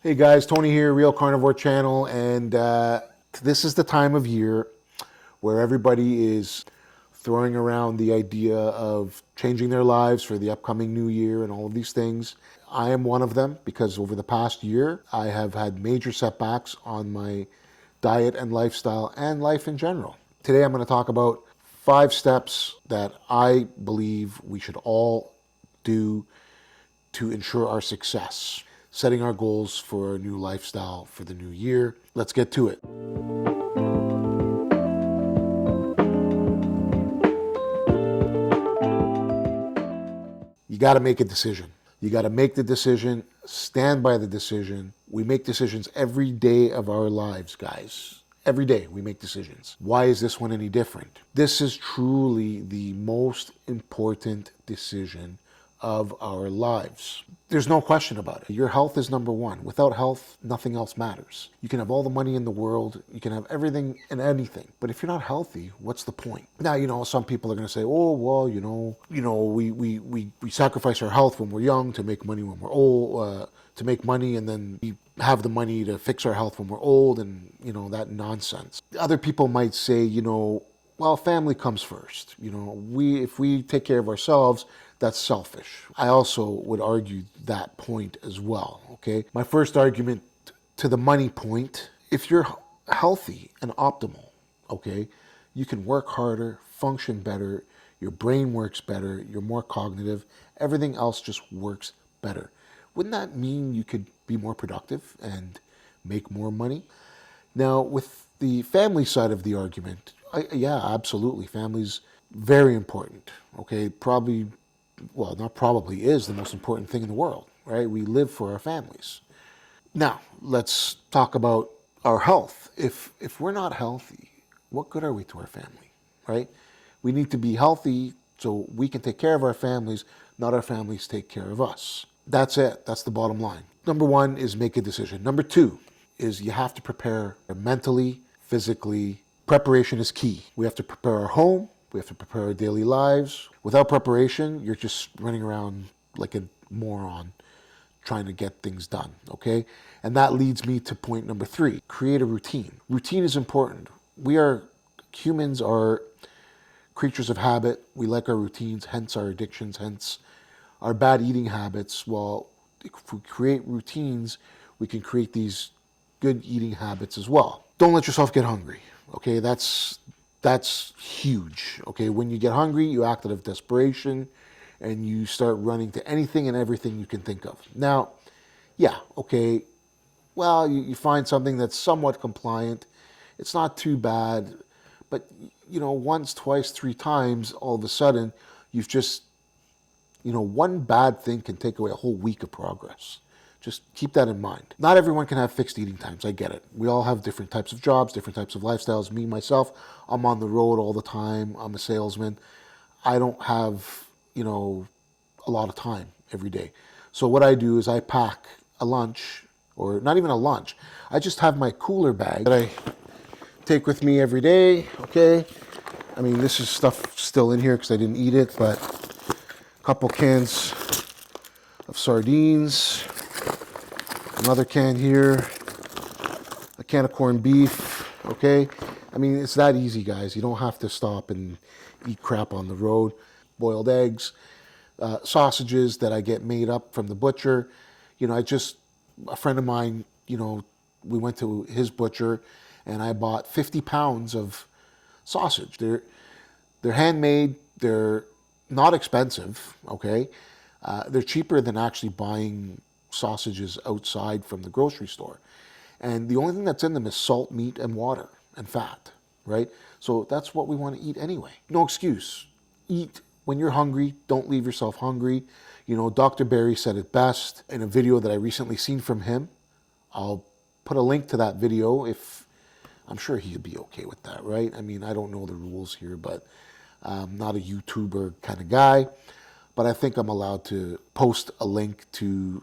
Hey guys, Tony here, Real Carnivore Channel, and this is the time of year where everybody is throwing around the idea of changing their lives for the upcoming new year and all of these things. I am one of them because over the past year, I have had major setbacks on my diet and lifestyle and life in general. Today, I'm going to talk about 5 steps that I believe we should all do to ensure our success, setting our goals for a new lifestyle for the new year. Let's get to it. You got to make a decision. You got to make the decision, stand by the decision. We make decisions every day of our lives, guys. Every day we make decisions. Why is this one any different? This is truly the most important decision of our lives. There's no question about it. Your health is number one. Without health, nothing else matters. You can have all the money in the world, you can have everything and anything, but if you're not healthy, what's the point? Now, some people are going to say, "Oh, well, we sacrifice our health when we're young to make money when we're old, to make money, and then we have the money to fix our health when we're old," and that nonsense. Other people might say, well, family comes first. If we take care of ourselves, that's selfish. I also would argue that point as well, okay? My first argument to the money point, if you're healthy and optimal, okay, you can work harder, function better, your brain works better, you're more cognitive, everything else just works better. Wouldn't that mean you could be more productive and make more money? Now, with the family side of the argument, yeah, absolutely. Family's very important, okay? Not probably, is the most important thing in the world, right? We live for our families. Now, let's talk about our health. If we're not healthy, what good are we to our family, right? We need to be healthy so we can take care of our families, not our families take care of us. That's it. That's the bottom line. Number one is make a decision. Number two is you have to prepare mentally, physically. Preparation is key. We have to prepare our home. We have to prepare our daily lives. Without preparation, you're just running around like a moron trying to get things done, okay? And that leads me to point number three, create a routine. Routine is important. Humans are creatures of habit. We like our routines, hence our addictions, hence our bad eating habits. Well, if we create routines, we can create these good eating habits as well. Don't let yourself get hungry, okay? That's huge, okay? When you get hungry, you act out of desperation and you start running to anything and everything you can think of. Now, yeah, okay, well, you find something that's somewhat compliant. It's not too bad, but once, twice, 3 times, all of a sudden, you've just, one bad thing can take away a whole week of progress. Just keep that in mind. Not everyone can have fixed eating times. I get it. We all have different types of jobs, different types of lifestyles. Me, myself, I'm on the road all the time. I'm a salesman. I don't have, a lot of time every day. So what I do is I pack a lunch, or not even a lunch. I just have my cooler bag that I take with me every day, okay? I mean, this is stuff still in here because I didn't eat it, but a couple cans of sardines, another can here, a can of corned beef, okay? I mean, it's that easy, guys. You don't have to stop and eat crap on the road. Boiled eggs, sausages that I get made up from the butcher. A friend of mine, we went to his butcher and I bought 50 pounds of sausage. They're handmade, they're not expensive, okay? They're cheaper than actually buying sausages outside from the grocery store. And the only thing that's in them is salt, meat, and water, and fat, right? So that's what we want to eat anyway. No excuse. Eat when you're hungry. Don't leave yourself hungry. Dr. Barry said it best in a video that I recently seen from him. I'll put a link to that video if I'm sure he'd be okay with that, right? I mean, I don't know the rules here, but I'm not a YouTuber kind of guy. But I think I'm allowed to post a link to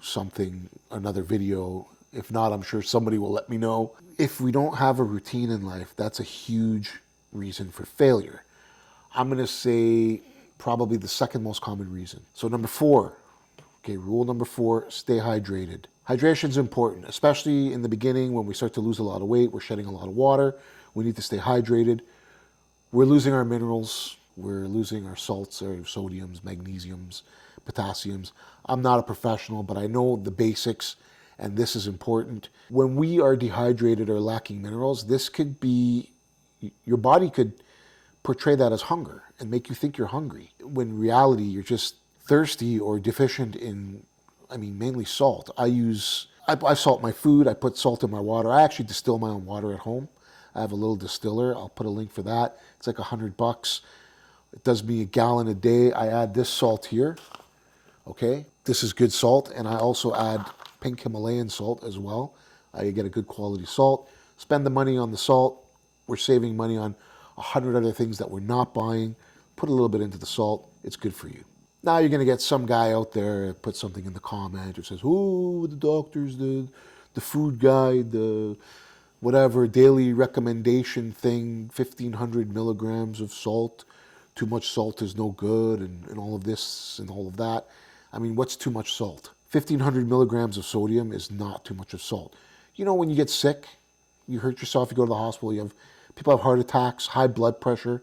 another video. If not, I'm sure somebody will let me know. If we don't have a routine in life, that's a huge reason for failure. I'm going to say probably the second most common reason. So number 4, okay, rule number 4, stay hydrated. Hydration is important, especially in the beginning when we start to lose a lot of weight. We're shedding a lot of water. We need to stay hydrated. We're losing our minerals. We're losing our salts, our sodiums, magnesiums, potassiums. I'm not a professional, but I know the basics, and this is important. When we are dehydrated or lacking minerals, this could be, your body could portray that as hunger and make you think you're hungry, when in reality you're just thirsty or deficient in, mainly salt. I salt my food. I put salt in my water. I actually distill my own water at home. I have a little distiller. I'll put a link for that. It's like $100. It does me a gallon a day. I add this salt here. Okay, this is good salt, and I also add pink Himalayan salt as well. I get a good quality salt. Spend the money on the salt. We're saving money on 100 other things that we're not buying. Put a little bit into the salt. It's good for you. Now you're going to get some guy out there put something in the comment or says, "Oh, the doctors, the food guide, the whatever daily recommendation thing, 1,500 milligrams of salt. Too much salt is no good," and all of this and all of that. What's too much salt? 1,500 milligrams of sodium is not too much of salt. You know, when you get sick, you hurt yourself, you go to the hospital, people have heart attacks, high blood pressure.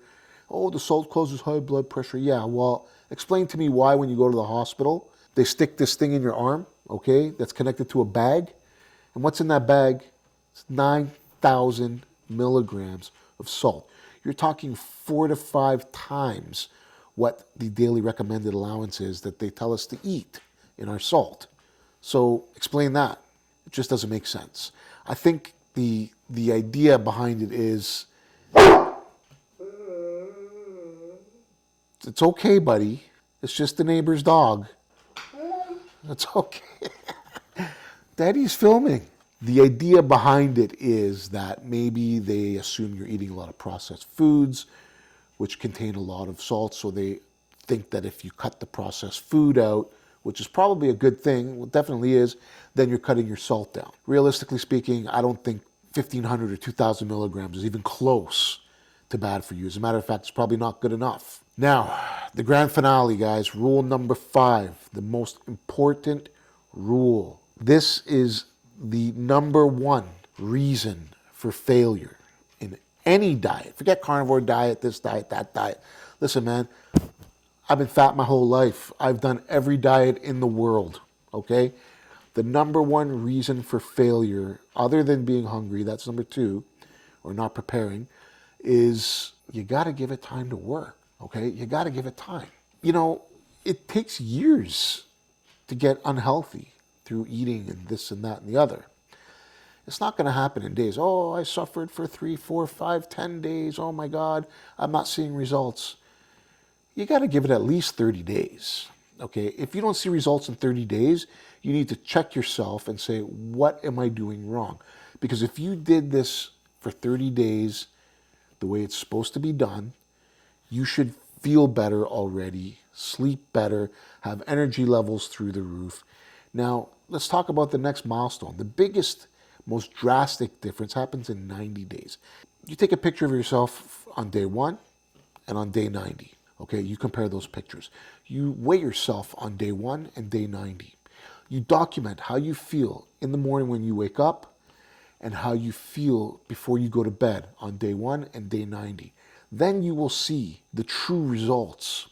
Oh, the salt causes high blood pressure. Yeah, well, explain to me why when you go to the hospital, they stick this thing in your arm, okay, that's connected to a bag. And what's in that bag? It's 9,000 milligrams of salt. You're talking 4 to 5 times what the daily recommended allowance is that they tell us to eat in our salt. So explain that. It just doesn't make sense. I think the idea behind it is, it's okay, buddy. It's just the neighbor's dog. It's okay. Daddy's filming. The idea behind it is that maybe they assume you're eating a lot of processed foods, which contain a lot of salt, so they think that if you cut the processed food out, which is probably a good thing, well, it definitely is, then you're cutting your salt down. Realistically speaking, I don't think 1,500 or 2,000 milligrams is even close to bad for you. As a matter of fact, it's probably not good enough. Now, the grand finale, guys, rule number 5, the most important rule. This is the number 1 reason for failure in any diet. Forget carnivore diet, this diet, that diet. Listen, man, I've been fat my whole life. I've done every diet in the world, okay? The number 1 reason for failure, other than being hungry, that's number 2, or not preparing, is you got to give it time to work, okay? You got to give it time. You know, it takes years to get unhealthy through eating and this and that and the other. It's not going to happen in days. Oh, I suffered for 3, 4, 5, 10 days. Oh my God, I'm not seeing results. You got to give it at least 30 days. Okay, if you don't see results in 30 days, you need to check yourself and say, what am I doing wrong? Because if you did this for 30 days the way it's supposed to be done, you should feel better already, sleep better, have energy levels through the roof. Now, let's talk about the next milestone. The biggest, most drastic difference happens in 90 days. You take a picture of yourself on day 1 and on day 90. Okay, you compare those pictures. You weigh yourself on day 1 and day 90. You document how you feel in the morning when you wake up and how you feel before you go to bed on day 1 and day 90. Then you will see the true results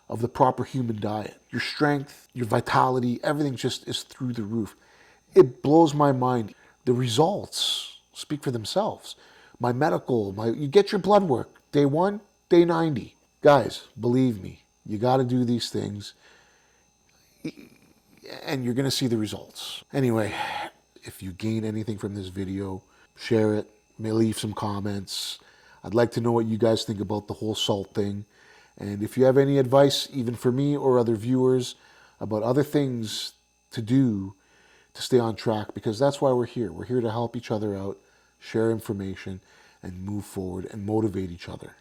of the proper human diet. Your strength, your vitality, everything just is through the roof. It blows my mind. The results speak for themselves. You get your blood work, day 1, day 90. Guys, believe me, you got to do these things and you're going to see the results. Anyway, if you gain anything from this video, share it, leave some comments. I'd like to know what you guys think about the whole salt thing. And if you have any advice, even for me or other viewers, about other things to do to stay on track, because that's why we're here. We're here to help each other out, share information, and move forward and motivate each other.